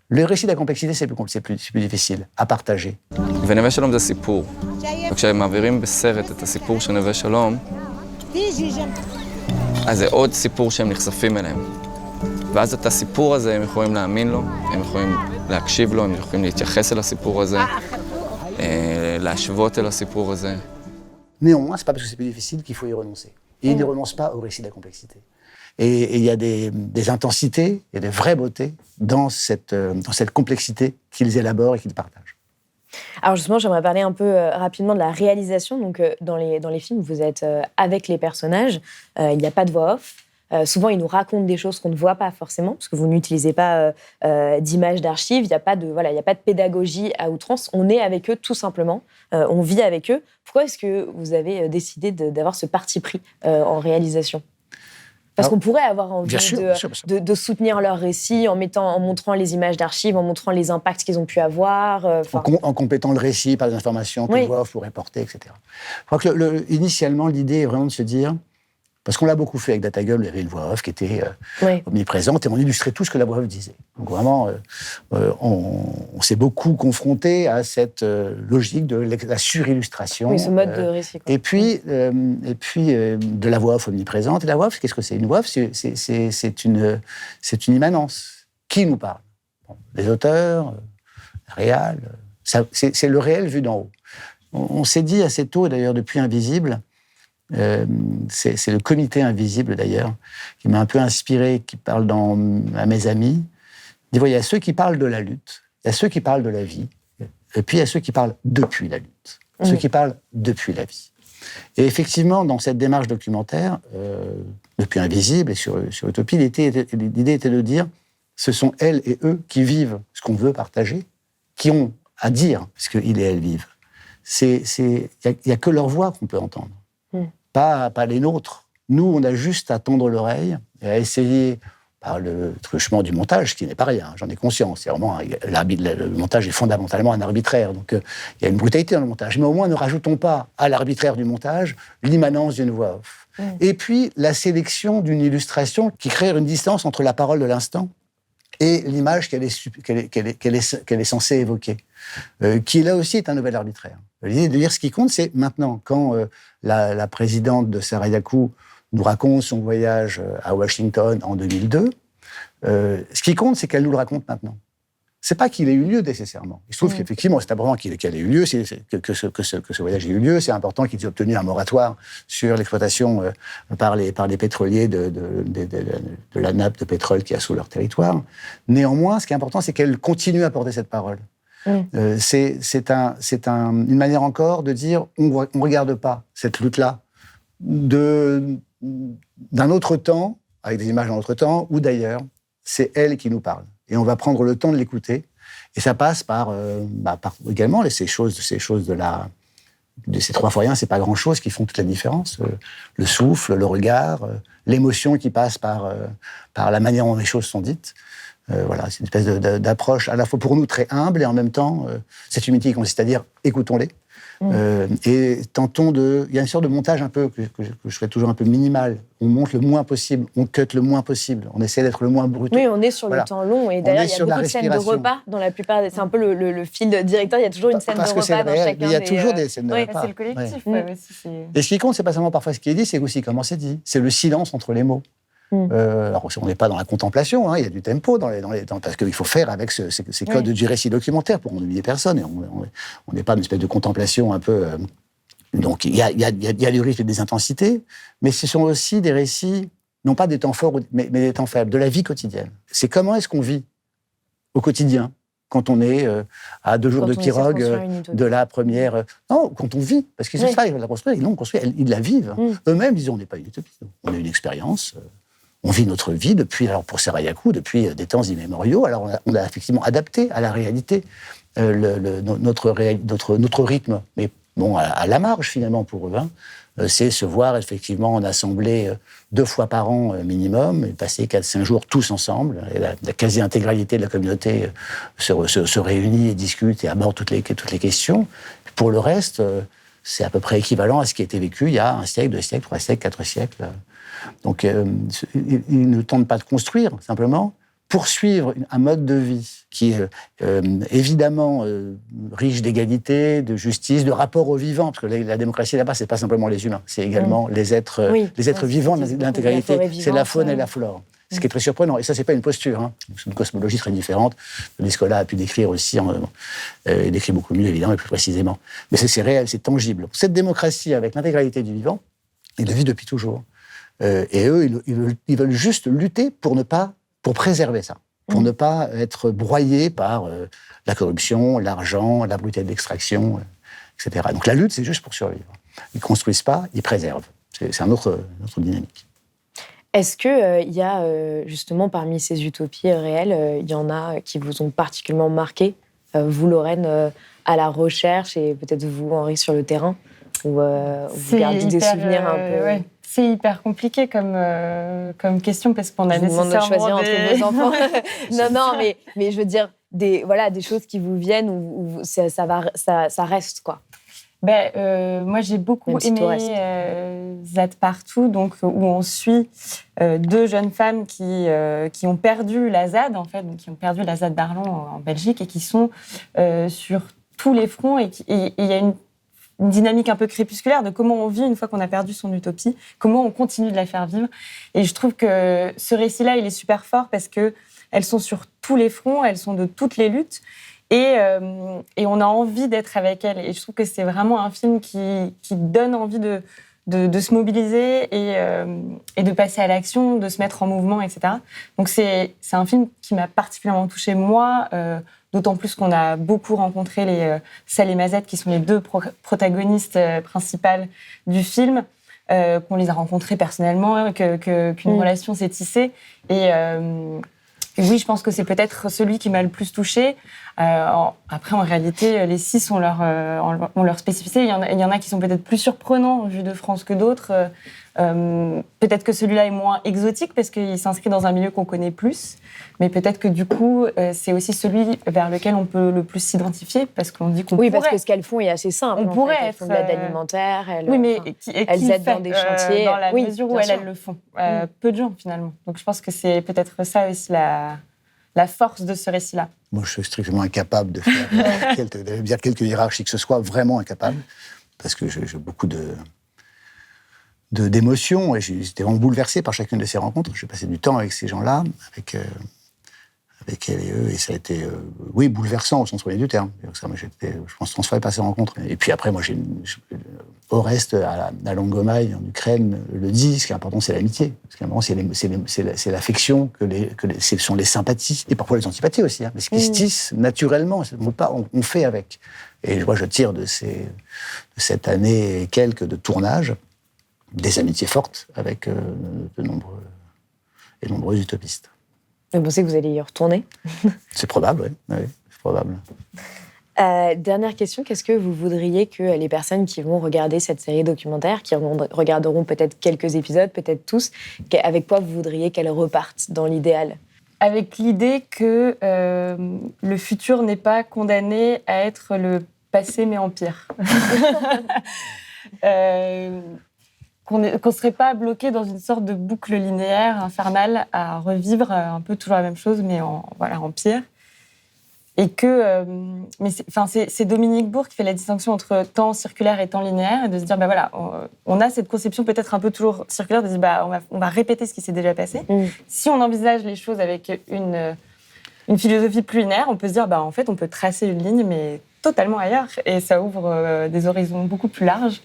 Le récit de la complexité, c'est plus difficile à partager. ונווה שלום זה סיפור. וכשהם מעבירים בסרט את הסיפור של נווה שלום, אז זה עוד סיפור שהם נחשפים אליהם. ואז את הסיפור הזה הם יכולים להאמין לו, הם יכולים להקשיב לו, הם יכולים להתייחס אל הסיפור הזה, להשוות אל הסיפור הזה. Néanmoins, c'est pas parce que c'est plus difficile qu'il faut y renoncer. Et ils ne renoncent pas au récit de la complexité. Et il y a des intensités, il y a des vraies beautés dans cette complexité qu'ils élaborent et qu'ils partagent. Alors justement, j'aimerais parler un peu rapidement de la réalisation. Donc, dans les films, vous êtes avec les personnages, il n'y a pas de voix off. Souvent, ils nous racontent des choses qu'on ne voit pas forcément, parce que vous n'utilisez pas d'images d'archives, il n'y a pas de pédagogie à outrance. On est avec eux tout simplement, on vit avec eux. Pourquoi est-ce que vous avez décidé d'avoir ce parti pris en réalisation ? Parce qu'on pourrait avoir envie de soutenir leur récit en montrant les images d'archives, en montrant les impacts qu'ils ont pu avoir. En complétant le récit par des informations que voix off pourrait porter, etc. Je crois que initialement, l'idée est vraiment de se dire, parce qu'on l'a beaucoup fait avec Data Gueule, il y avait une voix off qui était omniprésente et on illustrait tout ce que la voix off disait. Donc vraiment, on s'est beaucoup confronté à cette logique de la surillustration. Oui, ce mode de récit. Et puis de la voix off omniprésente. Et la voix off, qu'est-ce que c'est ? Une voix off, c'est une immanence. Qui nous parle ? Les auteurs, la réal. C'est le réel vu d'en haut. On s'est dit assez tôt, d'ailleurs depuis Invisible, c'est le comité Invisible d'ailleurs, qui m'a un peu inspiré, qui parle à mes amis. Il dit, il y a ceux qui parlent de la lutte, il y a ceux qui parlent de la vie, et puis il y a ceux qui parlent depuis la lutte, ceux qui parlent depuis la vie. Et effectivement, dans cette démarche documentaire, depuis Invisible et sur Utopie, l'idée était de dire, ce sont elles et eux qui vivent ce qu'on veut partager, qui ont à dire ce qu'ils et elles vivent. Il n'y a que leur voix qu'on peut entendre. Pas les nôtres. Nous, on a juste à tendre l'oreille et à essayer, par le truchement du montage, ce qui n'est pas rien, j'en ai conscience. C'est vraiment, le montage est fondamentalement un arbitraire, donc il y a une brutalité dans le montage. Mais au moins, ne rajoutons pas à l'arbitraire du montage l'immanence d'une voix off. Et puis, la sélection d'une illustration qui crée une distance entre la parole de l'instant et l'image qu'elle est censée évoquer, qui là aussi est un nouvel arbitraire. L'idée de dire ce qui compte, c'est maintenant, quand la présidente de Sarayaku nous raconte son voyage à Washington en 2002, ce qui compte, c'est qu'elle nous le raconte maintenant. C'est pas qu'il ait eu lieu nécessairement. Il se trouve qu'effectivement, c'est important qu'il ait eu lieu, que ce voyage ait eu lieu. C'est important qu'ils aient obtenu un moratoire sur l'exploitation par les pétroliers de la nappe de pétrole qu'il y a sous leur territoire. Néanmoins, ce qui est important, c'est qu'elle continue à porter cette parole. C'est une manière encore de dire on ne regarde pas cette lutte-là d'un autre temps, avec des images d'un autre temps, ou d'ailleurs, c'est elle qui nous parle. Et on va prendre le temps de l'écouter. Et ça passe par également ces choses de ces 3 fois rien, c'est pas grand-chose qui font toute la différence. Le souffle, le regard, l'émotion qui passe par la manière dont les choses sont dites. Voilà, c'est une espèce d'approche à la fois pour nous très humble et en même temps cette humilité qui consiste à dire écoutons-les et tentons de. Il y a une sorte de montage un peu que je fais toujours un peu minimal. On monte le moins possible, on cut le moins possible, on essaie d'être le moins brut. Oui, on est sur le temps long et d'ailleurs il y a beaucoup de scènes de repas dans la plupart. C'est un peu le fil directeur. Il y a toujours une scène de repas dans chacun. Il y a toujours des scènes de repas. C'est le collectif. Et ce qui compte, c'est pas seulement parfois ce qui est dit, c'est aussi comment c'est dit. C'est le silence entre les mots. Alors, on n'est pas dans la contemplation, il y a du tempo parce qu'il faut faire avec ces codes du récit documentaire pour n'oublier personne. Et on n'est pas dans une espèce de contemplation un peu. Donc, il y a du rythme et des intensités, mais ce sont aussi des récits, non pas des temps forts, mais des temps faibles, de la vie quotidienne. C'est comment est-ce qu'on vit au quotidien quand on est à 2 jours de pirogue de la première. Non, quand on vit, parce qu'ils savent pas, ils la construire, ils l'ont construit, ils la vivent. Eux-mêmes disent on n'est pas une utopie, on a une expérience. On vit notre vie depuis, alors pour Serayaku, depuis des temps immémoriaux. Alors on a effectivement adapté à la réalité notre rythme, mais bon, à la marge finalement pour eux. C'est se voir effectivement en assemblée 2 fois par an minimum, et passer 4-5 jours tous ensemble. Et la quasi-intégralité de la communauté se réunit et discute et aborde toutes les questions. Pour le reste, c'est à peu près équivalent à ce qui a été vécu il y a 1 siècle, 2 siècles, 3 siècles, 4 siècles. Donc, ils ne tentent pas de construire, simplement poursuivre un mode de vie qui est évidemment riche d'égalité, de justice, de rapport aux vivants, parce que la démocratie là-bas, c'est pas simplement les humains, c'est également les êtres vivants de l'intégralité, c'est la faune et la flore. Ce qui est très surprenant, et ça, c'est pas une posture, c'est une cosmologie très différente. Nicolas a pu décrire aussi, il décrit beaucoup mieux, évidemment, et plus précisément. Mais c'est réel, c'est tangible. Cette démocratie avec l'intégralité du vivant, il le vit depuis toujours. Et eux, ils veulent juste lutter pour préserver ça, pour ne pas être broyés par la corruption, l'argent, la brutalité d'extraction, etc. Donc la lutte, c'est juste pour survivre. Ils ne construisent pas, ils préservent. C'est une autre dynamique. Est-ce qu'il y a justement parmi ces utopies réelles, il y en a qui vous ont particulièrement marqué, vous Lorraine, à la recherche et peut-être vous Henri sur le terrain, où vous gardez des souvenirs un peu... Ouais. C'est hyper compliqué comme question parce qu'on a nécessairement de choisir entre vos enfants. non, mais je veux dire des choses qui vous viennent où ça reste quoi. Moi j'ai beaucoup aimé ZAD Partout, donc où on suit 2 jeunes femmes qui ont perdu la ZAD en fait, donc qui ont perdu la ZAD d'Arlon en Belgique et qui sont sur tous les fronts et il y a une dynamique un peu crépusculaire de comment on vit une fois qu'on a perdu son utopie, comment on continue de la faire vivre. Et je trouve que ce récit-là, il est super fort parce qu'elles sont sur tous les fronts, elles sont de toutes les luttes et on a envie d'être avec elles. Et je trouve que c'est vraiment un film qui donne envie de se mobiliser et de passer à l'action, de se mettre en mouvement, etc. Donc c'est un film qui m'a particulièrement touchée, moi, d'autant plus qu'on a beaucoup rencontré Sal et Mazette, qui sont les 2 protagonistes principales du film, qu'on les a rencontrés personnellement, qu'une relation s'est tissée. Et oui, je pense que c'est peut-être celui qui m'a le plus touchée. Après, en réalité, les 6 ont leur spécificité. Il y en a qui sont peut-être plus surprenants, vu de France, que d'autres. Peut-être que celui-là est moins exotique parce qu'il s'inscrit dans un milieu qu'on connaît plus, mais peut-être que du coup c'est aussi celui vers lequel on peut le plus s'identifier parce qu'on dit qu'on pourrait. Oui, parce que ce qu'elles font est assez simple. On pourrait être. Elles font de l'aide alimentaire, elles aident dans des chantiers. Dans la mesure où elles le font. Peu de gens finalement. Donc je pense que c'est peut-être ça aussi la force de ce récit-là. Moi, je suis strictement incapable de faire dire quelque hiérarchie que ce soit, vraiment incapable, parce que j'ai beaucoup d'émotions et j'étais vraiment bouleversé par chacune de ces rencontres. J'ai passé du temps avec ces gens-là, avec elle et eux, et ça a été, bouleversant au sens premier du terme. Ça, moi, je pense, transformé par ces rencontres. Et puis après, moi, Oreste à Longomaï, en Ukraine, le dit, ce qui est important, c'est l'amitié. Ce qui est important, c'est l'affection, ce sont les sympathies, et parfois les antipathies aussi, mais ce qui se tisse naturellement, on fait avec. Et moi, je tire de cette année et quelques de tournage des amitiés fortes avec de nombreux utopistes. Vous pensez que vous allez y retourner? C'est probable, oui, c'est probable. Dernière question, qu'est-ce que vous voudriez que les personnes qui vont regarder cette série documentaire, qui regarderont peut-être quelques épisodes, peut-être tous, avec quoi vous voudriez qu'elles repartent dans l'idéal? Avec l'idée que le futur n'est pas condamné à être le passé, mais en pire. Qu'on ne serait pas bloqué dans une sorte de boucle linéaire infernale à revivre un peu toujours la même chose, mais en pire. Et que, c'est Dominique Bourg qui fait la distinction entre temps circulaire et temps linéaire, et de se dire, on a cette conception peut-être un peu toujours circulaire, de se dire, on va répéter ce qui s'est déjà passé. Si on envisage les choses avec une philosophie plus linéaire, on peut se dire, en fait, on peut tracer une ligne, mais totalement ailleurs, et ça ouvre des horizons beaucoup plus larges.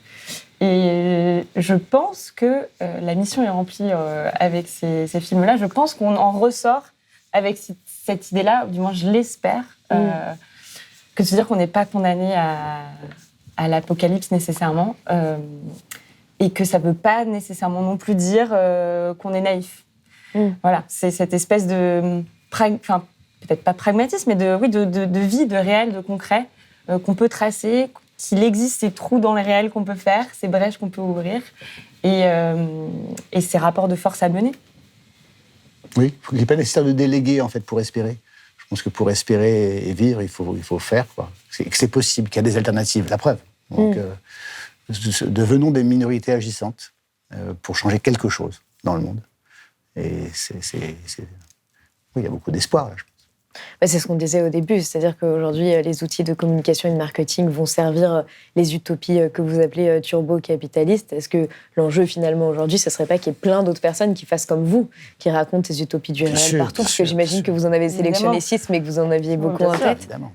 Et je pense que la mission est remplie avec ces films-là. Je pense qu'on en ressort avec cette idée-là, du moins je l'espère, que de se dire qu'on n'est pas condamné à l'apocalypse nécessairement, et que ça ne veut pas nécessairement non plus dire qu'on est naïf. Voilà, c'est cette espèce de, peut-être pas pragmatisme, mais de vie, de réel, de concret, qu'on peut tracer, qu'il existe ces trous dans le réel qu'on peut faire, ces brèches qu'on peut ouvrir, et ces rapports de force à mener. Oui, il n'est pas nécessaire de déléguer, en fait, pour espérer. Je pense que pour espérer et vivre, il faut faire, quoi. Que c'est possible, qu'il y a des alternatives, la preuve. Donc, devenons des minorités agissantes pour changer quelque chose dans le monde. Et oui, il y a beaucoup d'espoir, là, je pense. C'est ce qu'on disait au début, c'est-à-dire qu'aujourd'hui, les outils de communication et de marketing vont servir les utopies que vous appelez turbo-capitalistes. Est-ce que l'enjeu, finalement, aujourd'hui, ce ne serait pas qu'il y ait plein d'autres personnes qui fassent comme vous, qui racontent ces utopies du réel partout? Parce que j'imagine que vous en avez sélectionné 6, mais que vous en aviez beaucoup en tête. Évidemment.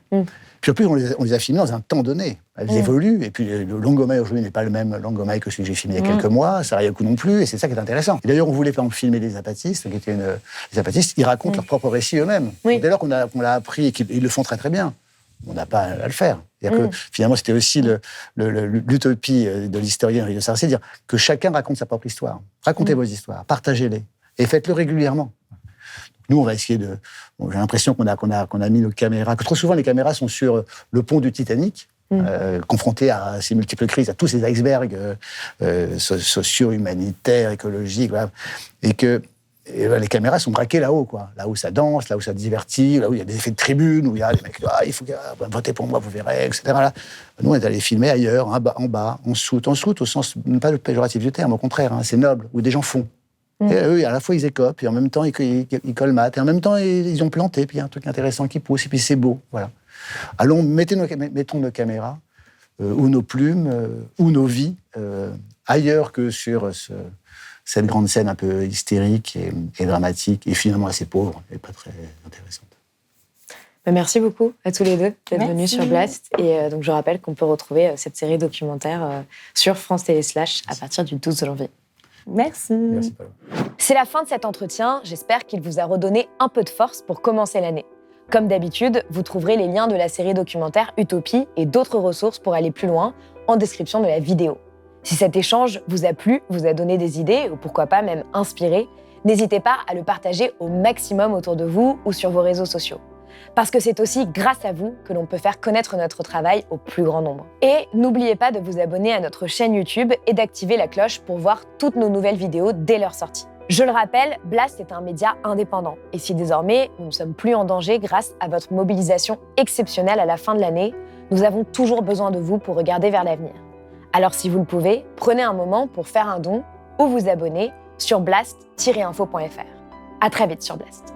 Puis en plus, on les a filmées dans un temps donné. Elles évoluent. Et puis, le Longomaï aujourd'hui n'est pas le même Longomaï que celui que j'ai filmé il y a quelques mois. Sarayaku non plus. Et c'est ça qui est intéressant. Et d'ailleurs, on voulait, par exemple, filmer les zapatistes, qui étaient les zapatistes, ils racontent leur propre récit eux-mêmes. Dès lors qu'on l'a appris et qu'ils le font très très bien, on n'a pas à le faire. C'est-à-dire que finalement, c'était aussi l'utopie de l'historien Henri de Sarcey, dire que chacun raconte sa propre histoire. Racontez vos histoires, partagez-les. Et faites-le régulièrement. Nous, on va essayer de... j'ai l'impression qu'on a mis nos caméras... Que trop souvent, les caméras sont sur le pont du Titanic, confrontés à ces multiples crises, à tous ces icebergs sociaux, humanitaires, écologiques, voilà. Et que les caméras sont braquées là-haut, quoi. Là où ça danse, là où ça divertit, là où il y a des effets de tribune, où il y a les mecs, il faut voter pour moi, vous verrez, etc. Là. Nous, on est allés filmer ailleurs, en bas, en soute au sens, pas le péjoratif du terme, au contraire, c'est noble, où des gens font. Et eux, à la fois, ils écopent, et en même temps, ils colmatent, et en même temps, ils ont planté, puis il y a un truc intéressant qui pousse, et puis c'est beau, voilà. Allons, mettons nos caméras, ou nos plumes, ou nos vies, ailleurs que sur cette grande scène un peu hystérique et dramatique, et finalement assez pauvre, et pas très intéressante. Merci beaucoup à tous les deux d'être venus sur Blast. Et donc, je rappelle qu'on peut retrouver cette série documentaire sur France Télé Slash à partir du 12 janvier. Merci. Merci, Paolo. C'est la fin de cet entretien. J'espère qu'il vous a redonné un peu de force pour commencer l'année. Comme d'habitude, vous trouverez les liens de la série documentaire Utopie et d'autres ressources pour aller plus loin en description de la vidéo. Si cet échange vous a plu, vous a donné des idées ou pourquoi pas même inspiré, n'hésitez pas à le partager au maximum autour de vous ou sur vos réseaux sociaux. Parce que c'est aussi grâce à vous que l'on peut faire connaître notre travail au plus grand nombre. Et n'oubliez pas de vous abonner à notre chaîne YouTube et d'activer la cloche pour voir toutes nos nouvelles vidéos dès leur sortie. Je le rappelle, Blast est un média indépendant. Et si désormais, nous ne sommes plus en danger grâce à votre mobilisation exceptionnelle à la fin de l'année, nous avons toujours besoin de vous pour regarder vers l'avenir. Alors si vous le pouvez, prenez un moment pour faire un don ou vous abonner sur blast-info.fr. À très vite sur Blast.